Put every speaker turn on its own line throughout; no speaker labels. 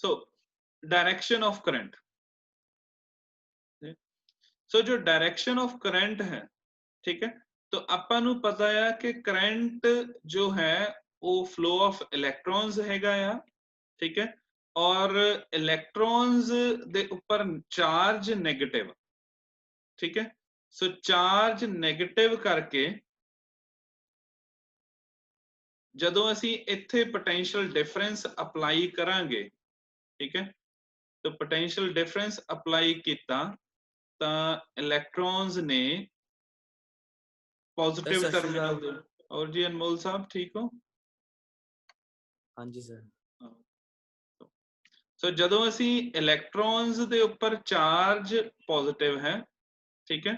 So direction of current, सो जो direction of current है, ठीक है, तो ਆਪਾਂ ਨੂੰ ਪਤਾ ਆ ਕਿ करंट जो है वो फ्लो ऑफ इलेक्ट्रॉन्स हैगा आ, ठीक है, और इलेक्ट्रॉन्स दे ऊपर चार्ज नेगेटिव, ठीक है, सो चार्ज नेगेटिव करके ਜਦੋਂ ਅਸੀਂ ਇੱਥੇ पोटेंशियल डिफरेंस अप्लाई करांगे, ठीक है, तो पोटेंशियल डिफरेंस अप्लाई किया ਤਾਂ इलेक्ट्रॉन्स ने पॉजिटिव टर्मिनल दे। और जी अनमोल साहब ठीक हो?
हाँ जी सर।
सो ਜਦੋਂ ਅਸੀਂ इलेक्ट्रॉन्स ਦੇ ਉੱਪਰ ਚਾਰਜ पॉजिटिव है, ठीक है,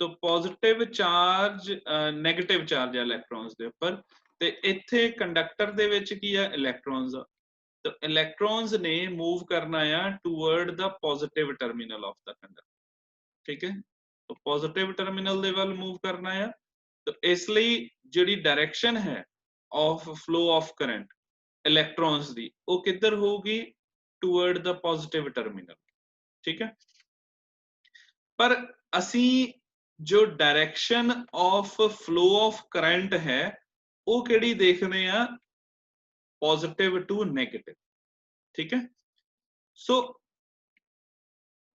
तो पॉजिटिव चार्ज नेगेटिव चार्ज है इलेक्ट्रॉन्स ਦੇ ਉੱਪਰ ਤੇ ਇੱਥੇ ਕੰਡਕਟਰ ਦੇ ਵਿੱਚ ਕੀ ਆ इलेक्ट्रॉन्स, तो इलेक्ट्रॉन्स ने मूव करना है toward the positive terminal of the conductor, ठीक है, तो पॉजिटिव टर्मिनल दे वाल मूव करना है, तो इसलिए जिहड़ी डायरेक्शन है of flow of current electrons दी वो किधर होगी, टूवर्ड द पॉजिटिव टर्मिनल, ठीक है, पर असी जो direction of flow of current है वो किहड़ी देखने आ, पॉजिटिव टू नेगेटिव, ठीक है, सो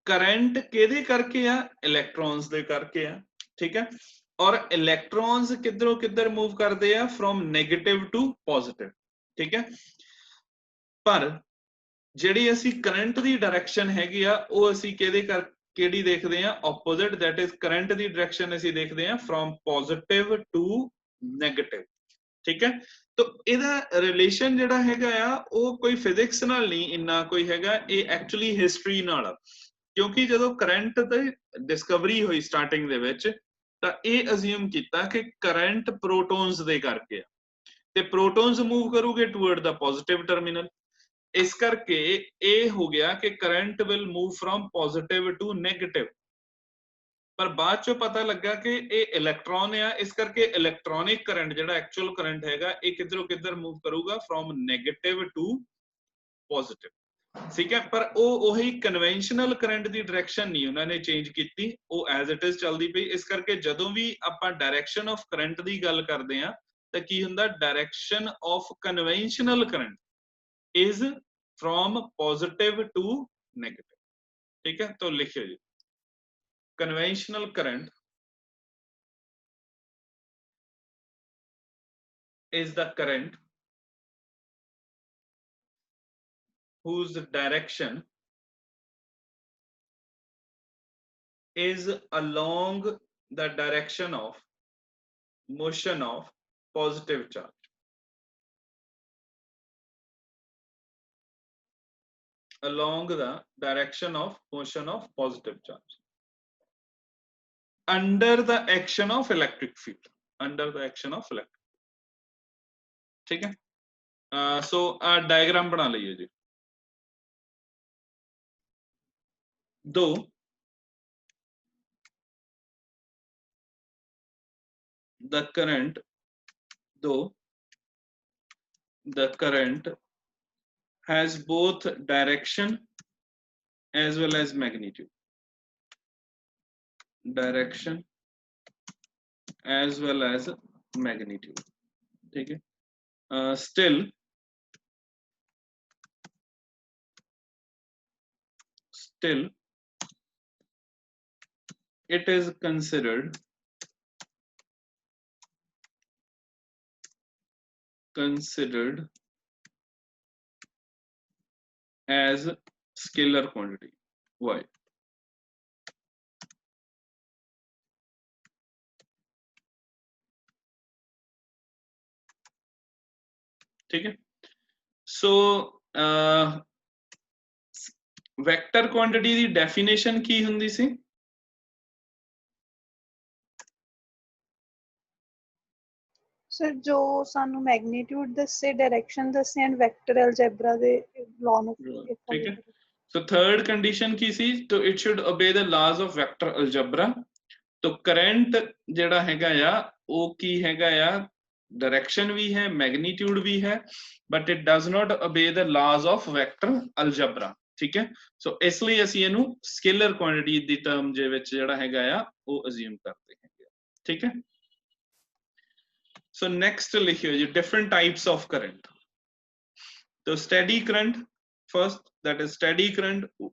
करंट किहदे करके आ, इलेक्ट्रॉन्स दे करके आ, ठीक है, और इलेक्ट्रॉन्स किधरों किधर मूव करते हैं, फ्रॉम नेगेटिव टू पॉजिटिव, ठीक है, पर ਜਿਹੜੀ ਅਸੀਂ करंट ਦੀ डायरेक्शन हैगी आ ਉਹ ਅਸੀਂ ਕਿਹਦੇ ਕਰ ਕਿਹੜੀ ਦੇਖਦੇ ਆ, opposite, that is current the direction ਅਸੀਂ ਦੇਖਦੇ ਆ from positive to negative, ठीक है, तो ਇਹਦਾ ਰਿਲੇਸ਼ਨ ਜਿਹੜਾ ਹੈਗਾ ਆ ਉਹ ਕੋਈ ਫਿਜ਼ਿਕਸ ਨਾਲ ਨਹੀਂ ਇੰਨਾ ਕੋਈ ਹੈਗਾ, ਇਹ ਐਕਚੁਅਲੀ ਹਿਸਟਰੀ ਨਾਲ ਆ, ਕਿਉਂਕਿ ਜਦੋਂ ਕਰੰਟ ਦੀ ਡਿਸਕਵਰੀ ਹੋਈ ਸਟਾਰਟਿੰਗ ਦੇ ਵਿੱਚ ਤਾਂ ਇਹ ਅਸਿਊਮ ਕੀਤਾ ਕਿ ਕਰੰਟ ਪ੍ਰੋਟੋਨਸ ਦੇ ਕਰਕੇ ਆ ਤੇ ਪ੍ਰੋਟੋਨਸ ਮੂਵ ਕਰੂਗੇ ਟੂਵਰਡ ਦਾ ਪੋਜ਼ਿਟਿਵ ਟਰਮੀਨਲ, ਇਸ ਕਰਕੇ ਇਹ ਹੋ ਗਿਆ ਕਿ current will move from positive to negative, ਪਰ ਬਾਅਦ ਚੋਂ ਪਤਾ ਲੱਗਾ ਕਿ ਇਹ ਇਲੈਕਟ੍ਰੋਨ ਆ, ਇਸ ਕਰਕੇ ਇਲੈਕਟ੍ਰੋਨਿਕ ਕਰੰਟ ਜਿਹੜਾ ਐਕਚੁਅਲ ਕਰੰਟ ਹੈਗਾ ਇਹ ਕਿੱਧਰੋਂ ਕਿੱਧਰ ਮੂਵ ਕਰੂਗਾ, ਫਰਮ ਨੈਗੇਟਿਵ ਟੂ ਪੋਜ਼ਿਟਿਵ, ठीक है, पर ਉਹੀ ਕਨਵੈਨਸ਼ਨਲ ਕਰੰਟ ਦੀ ਡਾਇਰੈਕਸ਼ਨ ਨਹੀਂ ਉਹਨਾਂ ਨੇ ਚੇਂਜ ਕੀਤੀ, ਉਹ ਐਜ਼ ਇਟ ਇਜ਼ ਚੱਲਦੀ ਪਈ, ਇਸ ਕਰਕੇ ਜਦੋਂ ਵੀ ਆਪਾਂ ਡਾਇਰੈਕਸ਼ਨ ਆਫ ਕਰੰਟ ਦੀ ਗੱਲ ਕਰਦੇ ਆ ਤਾਂ ਕੀ ਹੁੰਦਾ, direction of conventional current is from positive to negative, ठीक है, तो लिखिए जी conventional current is the current whose direction is along the direction of motion of positive charge, along the direction of motion of positive charge under the action of electric field, under the action of electric, ठीक है, so diagram बना लीजिए जी, though the current has both direction as well as magnitude, direction as well as magnitude, ठीक है, still it is considered as scalar quantity. Why? ठीक है, so vector quantity दी definition की हुंदी सी,
सर जो सानू मैग्नीट्यूड दसे, डायरेक्शन दसे एंड वेक्टर अलजेब्रा दे लॉ नु,
ठीक है, so थर्ड कंडीशन की सी, तो it should obey the laws of vector algebra, तो करंट जेड़ा हैगा या वो की हैगा या डायरेक्शन भी है, मैग्नीट्यूड भी है, but it does not obey the laws of vector algebra. ठीक है, सो इसलिए ਅਸੀਂ ਇਹਨੂੰ स्केलर क्वांटिटी ਦੀ ਟਰਮ ਦੇ ਵਿੱਚ ਜਿਹੜਾ ਹੈਗਾ ਆ ਉਹ ਅਸਿਊਮ ਕਰਦੇ ਹੈਗੇ। ठीक है, सो नेक्स्ट लिखियो जी डिफरेंट टाइप्स ऑफ करंट। तो steady current first, that is steady current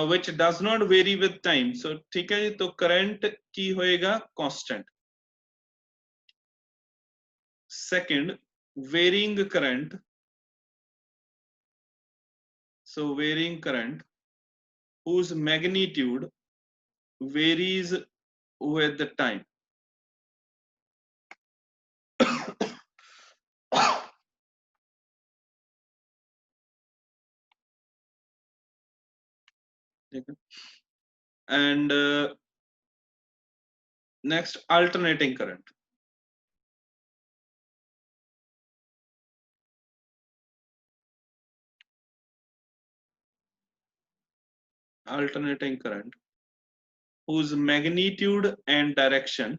which does not vary with time। so ठीक है जी, तो करंट की होएगा constant. Second varying current, so varying current whose magnitude varies with the time। and next alternating current। alternating current whose magnitude and direction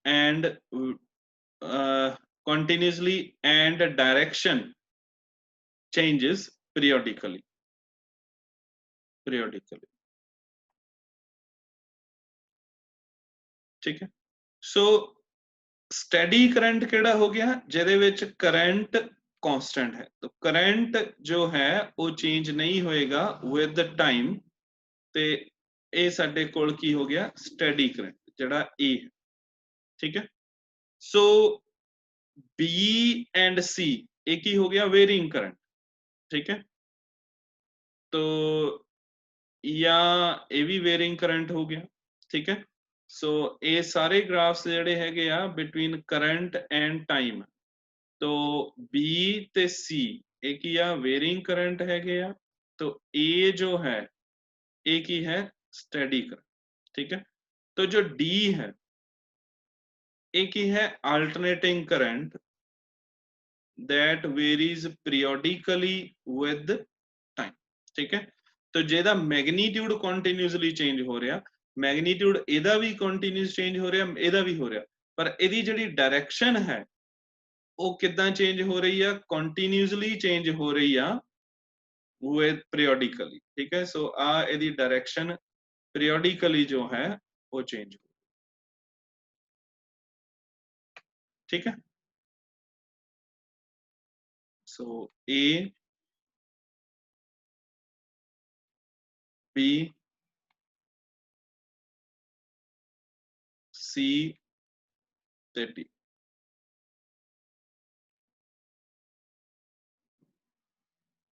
and continuously and direction changes periodically। ठीक है, सो steady current केड़ा हो गया जिहदे विच current constant है। तो current जो है वो चेंज नहीं होएगा विद द टाइम, ते ए साडे कोल की हो गया स्टेडी करंट जिहड़ा ए है। ठीक है, सो बी एंड सी एक ही हो गया वेरिंग करंट। ठीक है, तो या ये भी वेरिंग करंट हो गया। ठीक है, सो ये सारे ग्राफ्स जेडे हैगे आ बिटवीन करंट एंड टाइम। तो बी ते सी एक ही आ वेरिंग करंट हैगे आ, तो ए जो है एक ही है स्टेडी करंट। ठीक है, तो जो डी है एक ही है alternating current that varies periodically with time। ठीक है, तो जेदा मैग्नीट्यूड कंटिन्यूअसली चेंज हो रहा, मैग्नीट्यूड एदा भी कंटिन्यूअस चेंज हो रहा, एदा भी हो रहा, पर एदी जिहड़ी डायरेक्शन है वो किदां चेंज हो रही है, कंटिन्यूअसली चेंज हो रही है विद पीरियडिकली। ठीक है, सो आ एदी डायरेक्शन पीरियडिकली जो है वो चेंज हो। ठीक है, सो ए बी सी ते डी।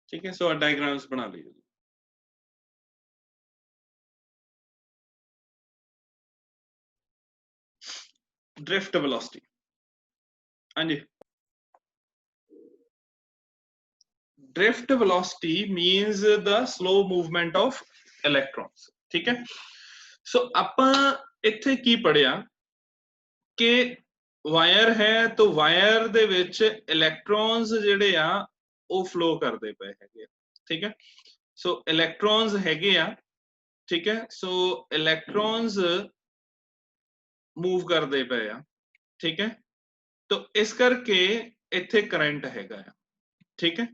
ठीक है, सो डायग्राम्स बना लीजिए। ड्रिफ्ट वेलोसिटी, हाँ जी, drift velocity means the slow movement of electrons. ठीक है, सो आपां इत्थे की पढ़िया कि वायर है, तो वायर दे विच इलेक्ट्रॉन्स जिहड़े आ वो फ्लो करते पे हैगे। ठीक है, सो इलेक्ट्रॉन्स हैगे आ। ठीक है, सो इलेक्ट्रॉन्स मूव करते पे आ। ठीक है, तो इस करके इत्थे करंट हैगा। ठीक है,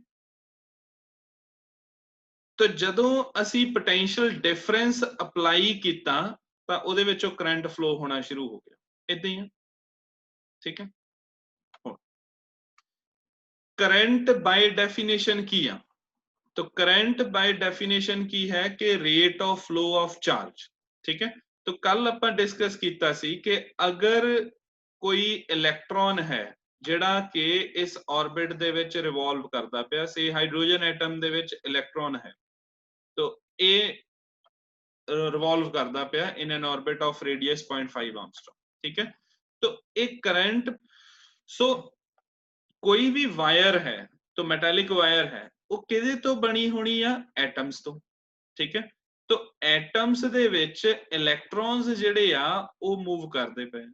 तो जदों असी पोटेंशियल डिफरेंस अप्लाई किया तो उहदे विचों करंट फ्लो होना शुरू हो गया, इदां ही है। ठीक है, करंट बाय डेफिनेशन की है, तो करंट बाय डेफिनेशन की है कि rate of flow of charge. ठीक है, तो कल आपां डिस्कस किया सी कि अगर कोई इलेक्ट्रॉन है जिहड़ा कि इस ऑर्बिट दे विच रिवॉल्व करदा पिया, से hydrogen atom they which electron है, तो ये रिवॉल्व करता पिया in an orbit of radius 0.5 angstrom. ठीक है, तो एक करंट, सो कोई भी वायर है, तो मेटालिक वायर है, वो किदे तो बनी होनी आ, एटम्स तो। ठीक है, तो एटम्स दे विच इलेक्ट्रॉन्स जिहड़े आ वो मूव करते पे।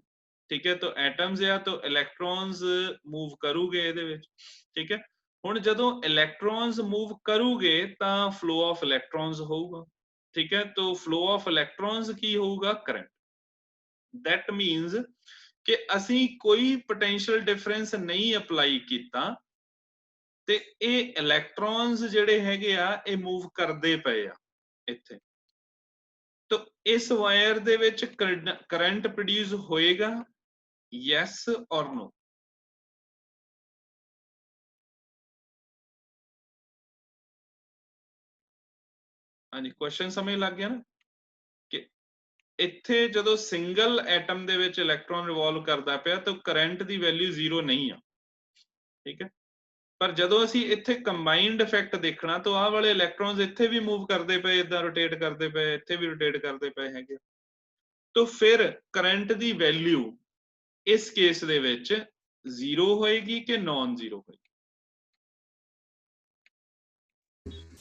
ठीक है, तो एटम्स या तो इलेक्ट्रॉन्स मूव करूगे इहदे विच। ठीक है, ਹੁਣ ਜਦੋਂ ਇਲੈਕਟ੍ਰॉन्स मूव करूगे ਤਾਂ फ्लो ऑफ इलेक्ट्रॉन्स होगा, ठीक है। तो फ्लो ऑफ इलेक्ट्रॉन्स की होगा करंट। दैट मीन्स कि ਅਸੀਂ ਕੋਈ पोटेंशियल डिफरेंस नहीं अप्लाई ਕੀਤਾ ਤੇ ਇਹ ਇਲੈਕਟ੍ਰॉन्स ਜਿਹੜੇ ਹੈਗੇ ਆ ਇਹ मूव ਕਰਦੇ ਪਏ ਆ ਇੱਥੇ। तो इस वायर ਦੇ ਵਿੱਚ करंट प्रोड्यूस होएगा, yes or no? हाँ जी, क्वेश्चन समझ लग गया ना कि ਇੱਥੇ ਜਦੋਂ ਸਿੰਗਲ ਐਟਮ ਦੇ ਵਿੱਚ ਇਲੈਕਟ੍ਰੋਨ ਰਿਵੋਲਵ ਕਰਦਾ ਪਿਆ ਤਾਂ ਕਰੰਟ ਦੀ ਵੈਲਿਊ 0 ਨਹੀਂ ਆ, ਠੀਕ ਹੈ। ਪਰ ਜਦੋਂ ਅਸੀਂ ਇੱਥੇ ਕੰਬਾਈਨਡ ਇਫੈਕਟ ਦੇਖਣਾ ਤਾਂ ਆਹ ਵਾਲੇ ਇਲੈਕਟ੍ਰੋਨਸ ਇੱਥੇ ਵੀ ਮੂਵ ਕਰਦੇ ਪਏ, ਇਦਾਂ ਰੋਟੇਟ ਕਰਦੇ ਪਏ, ਇੱਥੇ ਵੀ ਰੋਟੇਟ ਕਰਦੇ ਪਏ ਹੈਗੇ, ਤਾਂ ਫਿਰ ਕਰੰਟ ਦੀ ਵੈਲਿਊ ਇਸ ਕੇਸ ਦੇ ਵਿੱਚ 0 ਹੋਏਗੀ ਕਿ ਨॉन 0 ਹੋਏਗੀ?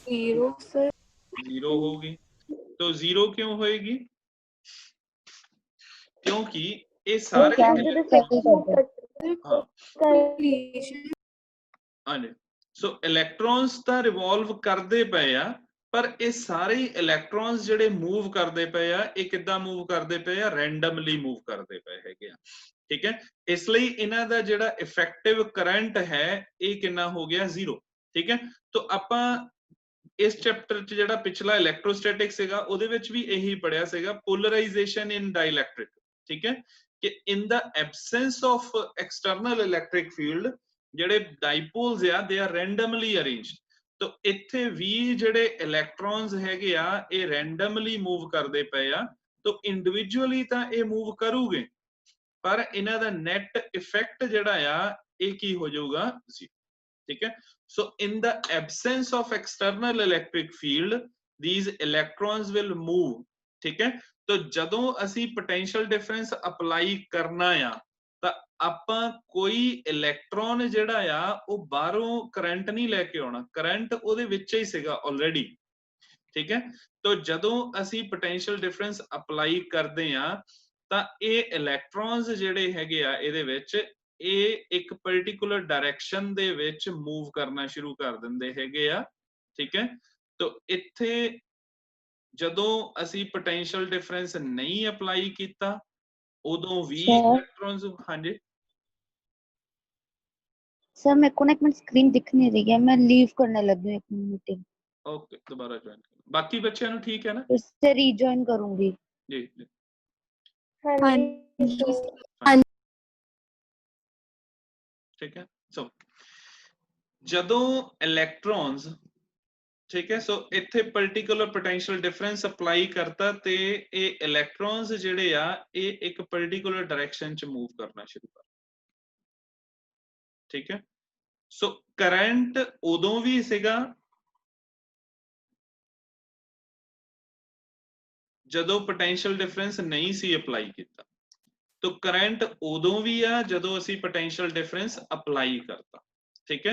0 ਸਰ।
0 होगी। तो 0 क्यों होएगी? क्योंकि ये सारे सो इलेक्ट्रॉन्स ਤਾਂ ਰਿਵੋਲਵ ਕਰਦੇ ਪਏ ਆ, ਪਰ ਇਹ ਸਾਰੇ ਇਲੈਕਟ੍ਰॉन्स ਜਿਹੜੇ ਮੂਵ ਕਰਦੇ ਪਏ ਆ ਇਹ ਕਿੱਦਾਂ ਮੂਵ ਕਰਦੇ ਪਏ ਆ? ਰੈਂਡਮਲੀ ਮੂਵ ਕਰਦੇ ਪਏ ਹੈਗੇ ਆ, ਠੀਕ ਹੈ। ਇਸ ਲਈ ਇਹਨਾਂ ਦਾ ਜਿਹੜਾ ਇਫੈਕਟਿਵ ਕਰੰਟ ਹੈ ਇਹ ਕਿੰਨਾ ਹੋ ਗਿਆ? 0, ਠੀਕ ਹੈ। ਤਾਂ ਆਪਾਂ ਇਸ ਚੈਪਟਰ ਚ ਜਿਹੜਾ ਪਿਛਲਾ ਇਲੈਕਟ੍ਰੋਸਟੈਟਿਕ ਸੀਗਾ ਉਹਦੇ ਵਿੱਚ ਵੀ ਇਹੀ ਪੜਿਆ ਸੀਗਾ, ਪੋਲਰਾਈਜੇਸ਼ਨ ਇਨ ਡਾਇਲੈਕਟ੍ਰਿਕ, ਠੀਕ ਹੈ। ਕਿ ਇਨ ਦਾ absence of external electric field ਜਿਹੜੇ ਡਾਈਪੋਲਸ ਆ ਦੇ ਆਰ ਰੈਂਡਮਲੀ ਅਰੇਂਜਡ। ਤਾਂ ਇੱਥੇ ਵੀ ਜਿਹੜੇ ਇਲੈਕਟ੍ਰॉन्स ਹੈਗੇ ਆ ਇਹ ਰੈਂਡਮਲੀ ਮੂਵ ਕਰਦੇ ਪਏ ਆ, ਤਾਂ ਇੰਡੀਵਿਜੂਅਲੀ ਤਾਂ ਇਹ ਮੂਵ ਕਰੂਗੇ ਪਰ ਇਹਨਾਂ ਦਾ ਨੈਟ ਇਫੈਕਟ ਜਿਹੜਾ ਆ ਇਹ ਕੀ ਹੋ ਜਾਊਗਾ? 0, ठीक है। So in the absence of external electric field these electrons will move, ठीक है। तो ਜਦੋਂ ਅਸੀਂ potential difference apply ਕਰਨਾ ਆ ਤਾਂ ਆਪਾਂ ਕੋਈ ਇਲੈਕਟ੍ਰੋਨ ਜਿਹੜਾ ਆ ਉਹ ਬਾਹਰੋਂ ਕਰੰਟ ਨਹੀਂ ਲੈ ਕੇ ਆਉਣਾ, ਕਰੰਟ ਉਹਦੇ ਵਿੱਚ ਹੀ ਸੀਗਾ ਆਲਰੇਡੀ, ਠੀਕ ਹੈ। ਤਾਂ ਜਦੋਂ ਅਸੀਂ potential difference apply ਕਰਦੇ ਆ ਤਾਂ ਇਹ ਇਲੈਕਟ੍ਰੋਨਸ ਜਿਹੜੇ ਹੈਗੇ ਆ ਇਹਦੇ ਵਿੱਚ ਇਹ ਇੱਕ ਪਾਰਟਿਕੂਲਰ ਡਾਇਰੈਕਸ਼ਨ ਦੇ ਵਿੱਚ ਮੂਵ ਕਰਨਾ ਸ਼ੁਰੂ ਕਰ ਦਿੰਦੇ ਹੈਗੇ ਆ, ਠੀਕ ਹੈ। ਤਾਂ ਇੱਥੇ ਜਦੋਂ ਅਸੀਂ ਪੋਟੈਂਸ਼ੀਅਲ ਡਿਫਰੈਂਸ ਨਹੀਂ ਅਪਲਾਈ ਕੀਤਾ ਉਦੋਂ ਵੀ ਇਲੈਕਟ੍ਰॉन्स, ਹਾਂਜੀ
सर मेरे को ना एक मिनट स्क्रीन दिख नहीं रही है, मैं लीव करने लगी हूँ एक मीटिंग।
ओके, दोबारा ज्वाइन कर। बाकी बच्चों ਨੂੰ ठीक है ना?
इससे रीजॉइन करूंगी
जी जी
हाँ
ठीक है। सो ਜਦੋਂ ਇਲੈਕਟ੍ਰॉन्स, ठीक है, सो ਇੱਥੇ ਪਾਰਟਿਕੂਲਰ ਪੋਟੈਂਸ਼ੀਅਲ ਡਿਫਰੈਂਸ ਅਪਲਾਈ ਕਰਤਾ ਤੇ ਇਹ ਇਲੈਕਟ੍ਰॉन्स ਜਿਹੜੇ ਆ ਇਹ ਇੱਕ ਪਾਰਟਿਕੂਲਰ ਡਾਇਰੈਕਸ਼ਨ ਚ ਮੂਵ ਕਰਨਾ ਸ਼ੁਰੂ ਕਰ, ਠੀਕ ਹੈ। ਸੋ ਕਰੰਟ ਉਦੋਂ ਵੀ ਸੀਗਾ ਜਦੋਂ ਪੋਟੈਂਸ਼ੀਅਲ ਡਿਫਰੈਂਸ ਨਹੀਂ ਸੀ ਅਪਲਾਈ ਕੀਤਾ, तो करंट उदों भी आ जदों असी पोटेंशियल डिफरेंस अप्लाई करता, ठीक है।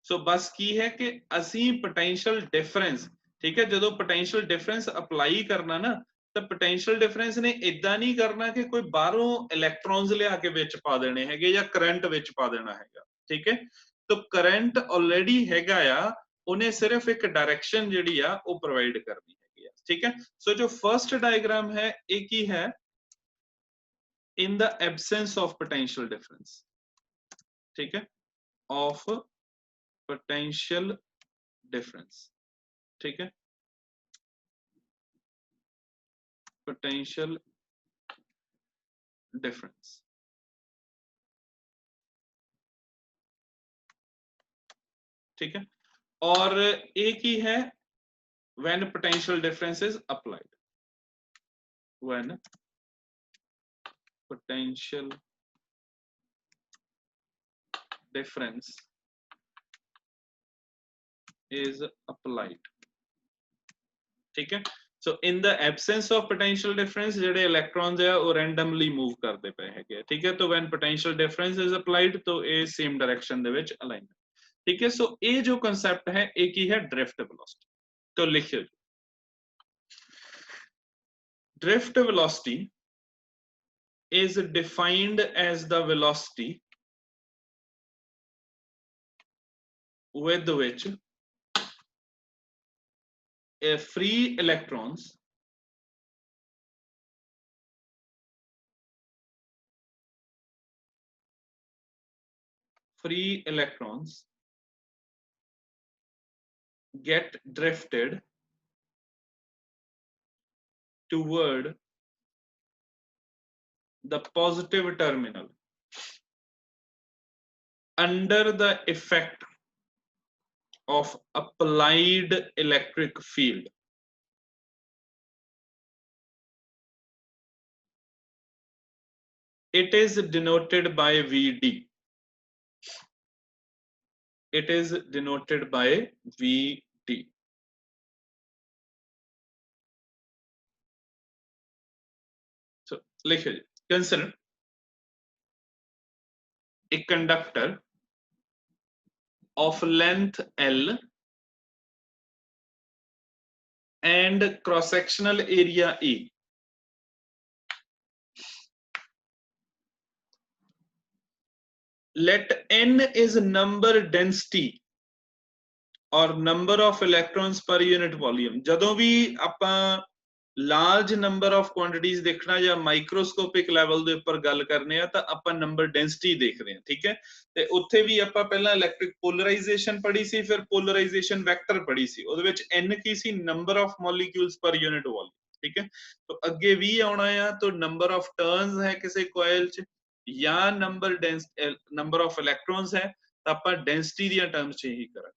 सो बस की है कि असी पोटेंशियल डिफरेंस, ठीक है, जदों पोटेंशियल डिफरेंस अप्लाई करना ना तो पोटेंशियल डिफरेंस ने इदा नहीं करना कि कोई बाहरों इलैक्ट्रॉन्स लिया के विच पा देने हैगे या करंट विच पा देना हैगा, ठीक है। तो करंट ऑलरेडी हैगा आ, उन्हें सिर्फ एक डायरेक्शन जिहड़ी आ वो प्रोवाइड करनी हैगी, ठीक है। सो जो फर्स्ट डायग्राम है एक ही है in the absence of potential difference, ठीक है, of potential difference, ठीक है, potential difference, ठीक है। और एक ही है when potential difference is applied, when potential difference is applied, ठीक है। So in the absence of potential difference ਜਿਹੜੇ electrons ਆ ਉਹ randomly move ਕਰਦੇ ਪਏ ਹੈਗੇ, ਠੀਕ ਹੈ। तो when potential difference is applied तो ਇਹ same direction ਦੇ ਵਿੱਚ align, ठीक है। So ਇਹ जो concept है एक ही है drift velocity, तो लिखिए drift velocity is defined as the velocity with which free electrons get drifted toward the positive terminal under the effect of applied electric field. It is denoted by VD. It is denoted by VD. So, consider a conductor of length L and cross-sectional area E. Let N is number density or number of electrons per unit volume. ਜਦੋਂ ਵੀ ਆਪਾਂ large number of quantities ਦੇਖਣਾ ਜਾਂ microscopic level ਦੇ ਉੱਪਰ ਗੱਲ ਕਰਨੇ ਆ ਤਾਂ ਆਪਾਂ number density ਦੇਖ ਰਹੇ ਹਾਂ, ਠੀਕ ਹੈ। ਤੇ ਉੱਥੇ ਵੀ ਆਪਾਂ ਪਹਿਲਾਂ electric polarization ਪੜ੍ਹੀ ਸੀ, ਫਿਰ polarization vector ਪੜ੍ਹੀ ਸੀ। ਉਹਦੇ ਵਿੱਚ n Ki C? number of molecules per unit volume, ਠੀਕ ਹੈ। तो ਅੱਗੇ ਵੀ ਆਉਣਾ ਆ ਤਾਂ number of turns ਹੈ ਕਿਸੇ coil 'ਚ ਜਾਂ number of electrons ਹੈ ਤਾਂ ਆਪਾਂ density ਦੀਆਂ terms 'ਚ ਹੀ ਕਰਾਂਗੇ।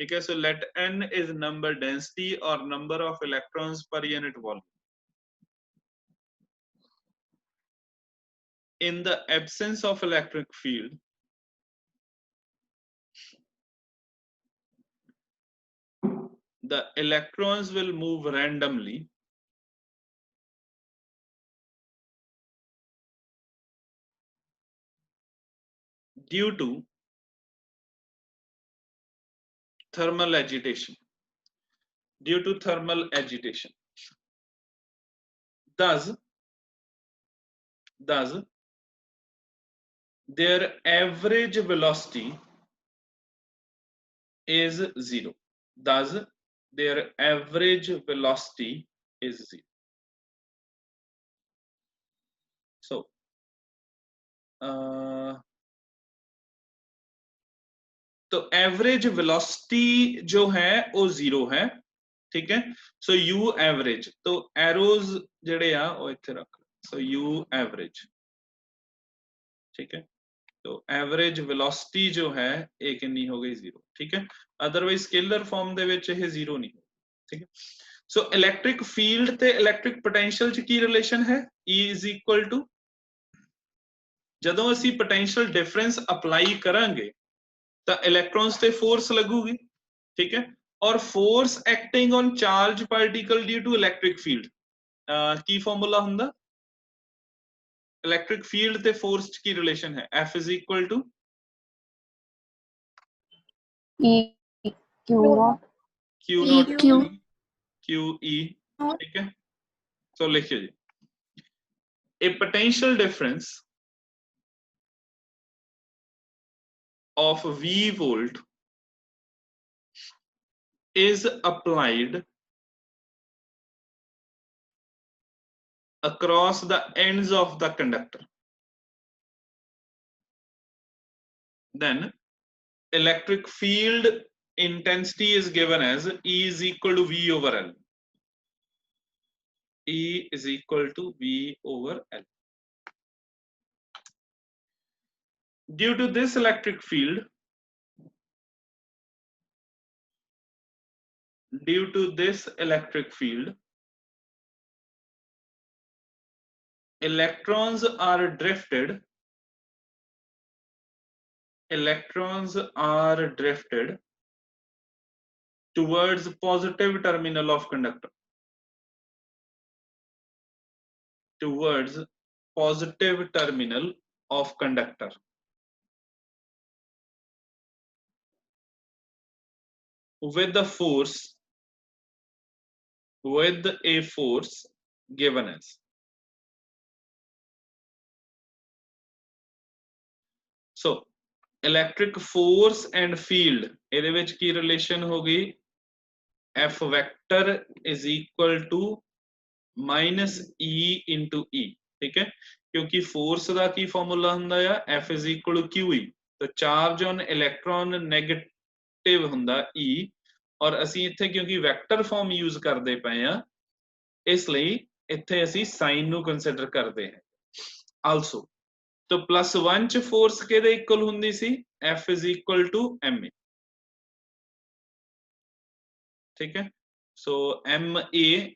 Okay, so let n is number density or number of electrons per unit volume. In the absence of electric field, the electrons will move randomly due to thermal agitation. Due to thermal agitation. Thus, their average velocity is 0. Thus, their average velocity is 0. So, तो average velocity जो है वो 0 है, ठीक है। So you average, तो arrows जेड़े आ वो इत्थे रख, सो यू एवरेज, ठीक है। तो एवरेज वेलोसिटी जो है ये कितनी हो गई? 0, ठीक है। अदरवाइज स्केलर फॉर्म दे विच ये 0 नहीं, ठीक है। सो इलेक्ट्रिक फील्ड ते इलेक्ट्रिक पोटेंशियल च की रिलेशन है? E इज इक्वल टू, जदों असी पोटेंशियल डिफरेंस अप्लाई करांगे तो इलेक्ट्रॉन्स ते फोर्स लगूगी, ठीक है। और force acting on charge particle due to electric field की फॉर्मूला हुंदा? इलेक्ट्रिक फील्ड ते फोर्स की रिलेशन है F is equal to
E Q naught
Q naught Q E, ठीक है। तो लिखिए जी, a potential difference of V volt is applied across the ends of the conductor. Then electric field intensity is given as E is equal to V over L. E is equal to V over L. Due to this electric field, electrons are drifted towards positive terminal of conductor. Towards positive terminal of conductor. With a force given as. So, electric force and field ਇਹਦੇ ਵਿੱਚ ਕੀ relation ਹੋ ਗਈ F vector is equal to minus E into E, ठीक है, क्योंकि force का की formula हुंदा है F is equal to QE, तो चार्ज ऑन इलेक्ट्रॉन नेगेटिव हुंदा E, और असी इत्थे क्योंकि वेक्टर फॉर्म यूज करते पे हैं इसलिए इत्थे असी साइन नू कंसीडर करते हैं आल्सो। तो +1 च फोर्स केदे इक्वल हुंदी सी F is equal to ma, ठीक है, सो ma,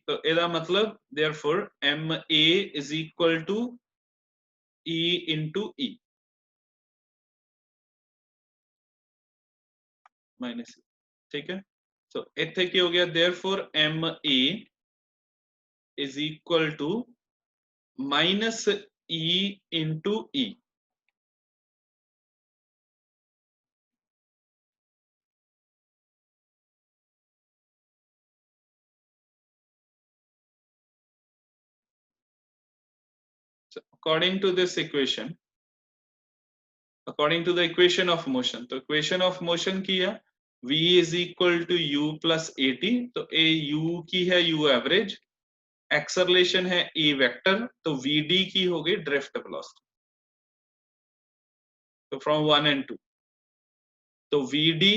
तो एदा मतलब therefore ma is equal to E into E minus, ठीक है, सो इत्थे की हो गया therefore ma is equal to minus E into E, so according to this equation, according to the equation of motion, तो equation of motion की है v is equal to u plus at, तो a u की है u average, acceleration है a vector, तो vd की हो गई ड्रिफ्ट वेलोसिटी, तो फ्रॉम 1 and 2, तो vd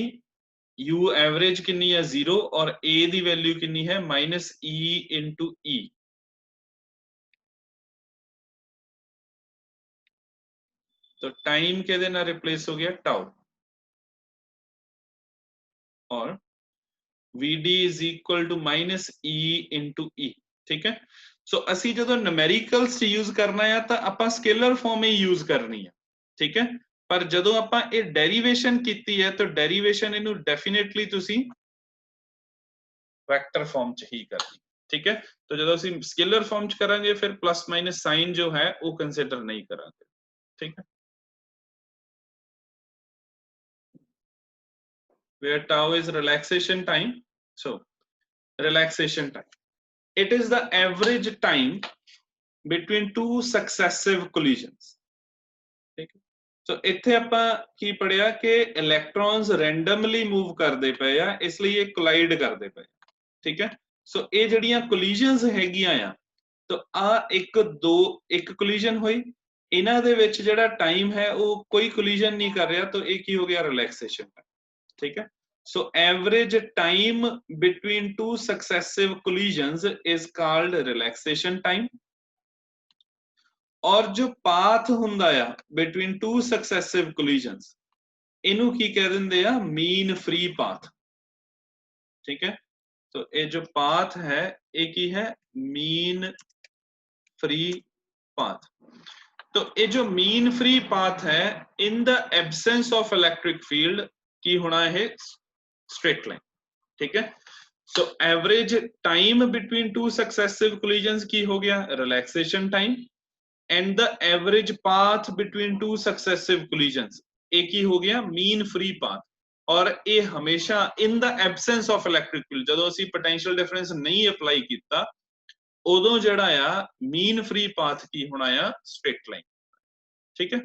u एवरेज कितनी है 0 और a दी वैल्यू कितनी है -e into e, तो टाइम के देना रिप्लेस हो गया टाउ, और vd is equal to -e into e, ठीक है। सो असी जो न्यूमेरिकल्स यूज करना है तो आप स्केलर फॉर्म ही यूज करनी है, ठीक है, पर जो आप ये डेरिवेशन की है तो डेरिवेशन इनू डेफिनेटली तुसी वेक्टर फॉर्म च ही करनी, ठीक है, तो जो असी स्केलर फॉर्म च करांगे फिर प्लस माइनस साइन जो है वो कंसीडर नहीं करांगे, ठीक है। Where tau is relaxation time, so relaxation time, it is the average time between two successive collisions, ठीक है, so इत्थे आपां की पढ़िया कि इलेक्ट्रॉन्स रैंडमली मूव करते पे आ इसलिए कोलाइड करते पे, ठीक है, सो ये जड़ियां कोलिजन्स हैगियां आ, तो आ एक कोलिजन हुई, इन्हां दे विच जिहड़ा टाइम है वो कोई कोलिजन नहीं कर रहा, तो एक ही हो गया रिलैक्सेशन टाइम, ठीक है, so average time between two successive collisions is called relaxation time, और जो पाथ हुंदा आ between two successive collisions इनू की कह दिंदे आ मीन फ्री पाथ, ठीक है, तो ये जो पाथ है ये की है मीन फ्री पाथ, तो ये जो मीन फ्री पाथ है in the absence of electric field की होना है स्ट्रेट लाइन, ठीक है, so average time between two successive collisions की हो गया relaxation time, and the average path between two successive collisions एक ही हो गया मीन फ्री पाथ, और ये हमेशा in the absence of electric field, जदों असी पोटेंशियल डिफरेंस नहीं अप्लाई कीता उदों जिहड़ा आ मीन फ्री पाथ की होना आ स्ट्रेट लाइन, ठीक है।